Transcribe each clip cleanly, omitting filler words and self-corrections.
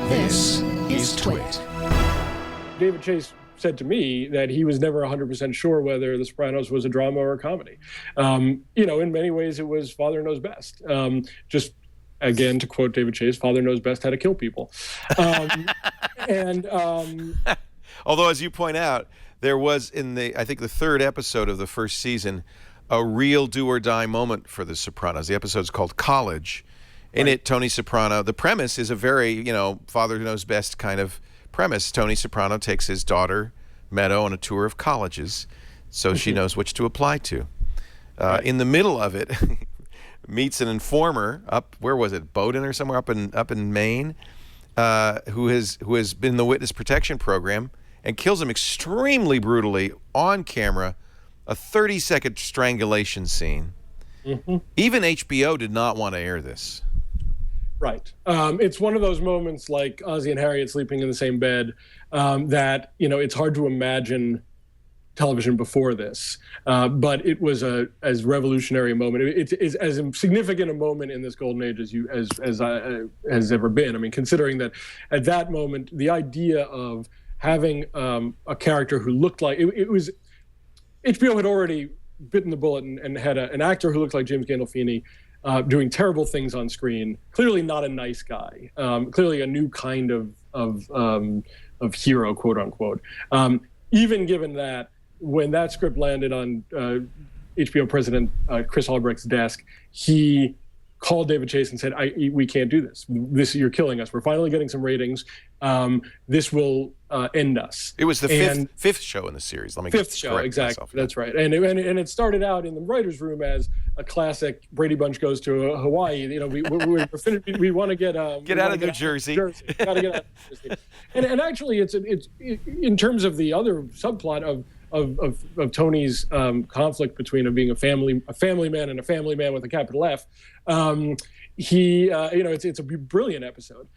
This is Twit. David Chase said to me that he was never 100% sure whether The Sopranos was a drama or a comedy. In many ways, it was Father Knows Best. Just, again, to quote David Chase, Father Knows Best how to kill people. Although, as you point out, there was I think the third episode of the first season, a real do-or-die moment for The Sopranos. The episode's called College. In it, Tony Soprano, the premise is a very, Father Knows Best kind of premise. Tony Soprano takes his daughter, Meadow, on a tour of colleges so she knows which to apply to. In the middle of it, meets an informer up, where was it, Bowdoin or somewhere up in Maine, who has been in the witness protection program and kills him extremely brutally on camera, a 30-second strangulation scene. Even HBO did not want to air this. Right. It's one of those moments like Ozzie and Harriet sleeping in the same bed that, it's hard to imagine television before this. But it was as revolutionary a moment. It is as significant a moment in this golden age as has ever been. I mean, considering that at that moment, the idea of having a character who looked like it was HBO had already bitten the bullet and had an actor who looked like James Gandolfini doing terrible things on screen. Clearly not a nice guy. Clearly a new kind of hero, quote unquote. Even given that, when that script landed on HBO president Chris Albrecht's desk, he called David Chase and said, "We can't do this. You're killing us. We're finally getting some ratings. This will end us." It was the fifth show in the series. Let me fifth show, exactly. Myself. That's right. And it started out in the writers' room as a classic Brady Bunch goes to Hawaii. We want to get out of New Jersey. Got to get out of New Jersey. And actually, it's in terms of the other subplot of Tony's conflict between being a family man and a family man with a capital F. It's a brilliant episode.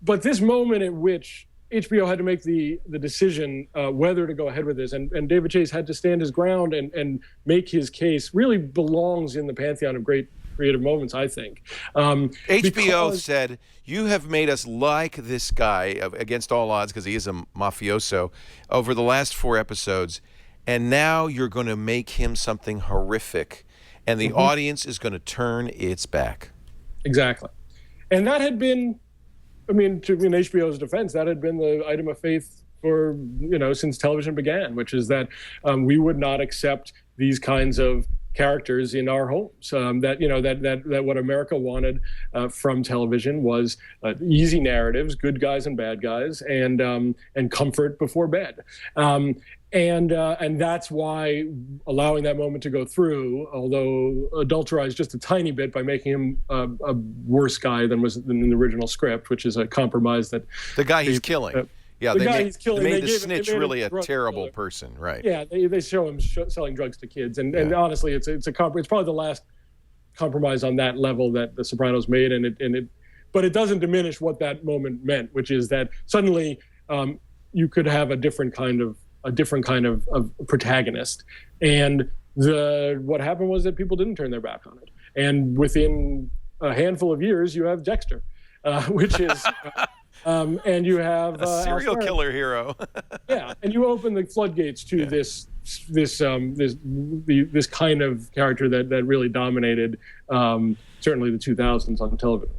But this moment at which HBO had to make the decision whether to go ahead with this, and David Chase had to stand his ground and make his case, really belongs in the pantheon of great creative moments, I think. HBO said, "You have made us like this guy against all odds, because he is a mafioso, over the last 4 episodes, and now you're going to make him something horrific, and the audience is going to turn its back." Exactly. And that had been, in HBO's defense, that had been the item of faith for, since television began, which is that we would not accept these kinds of characters in our homes. That what America wanted from television was easy narratives, good guys and bad guys, and comfort before bed. And that's why allowing that moment to go through, although adulterized just a tiny bit by making him a worse guy than in the original script, which is a compromise that the guy he's killing. Yeah, they made the snitch really a terrible person, right? Yeah, they show him selling drugs to kids, and honestly, it's probably the last compromise on that level that The Sopranos made, but it doesn't diminish what that moment meant, which is that suddenly you could have a different kind of protagonist, and what happened was that people didn't turn their back on it, and within a handful of years, you have Dexter, which is. And you have a serial killer hero. Yeah, and you open the floodgates to this kind of character that really dominated certainly the 2000s on television.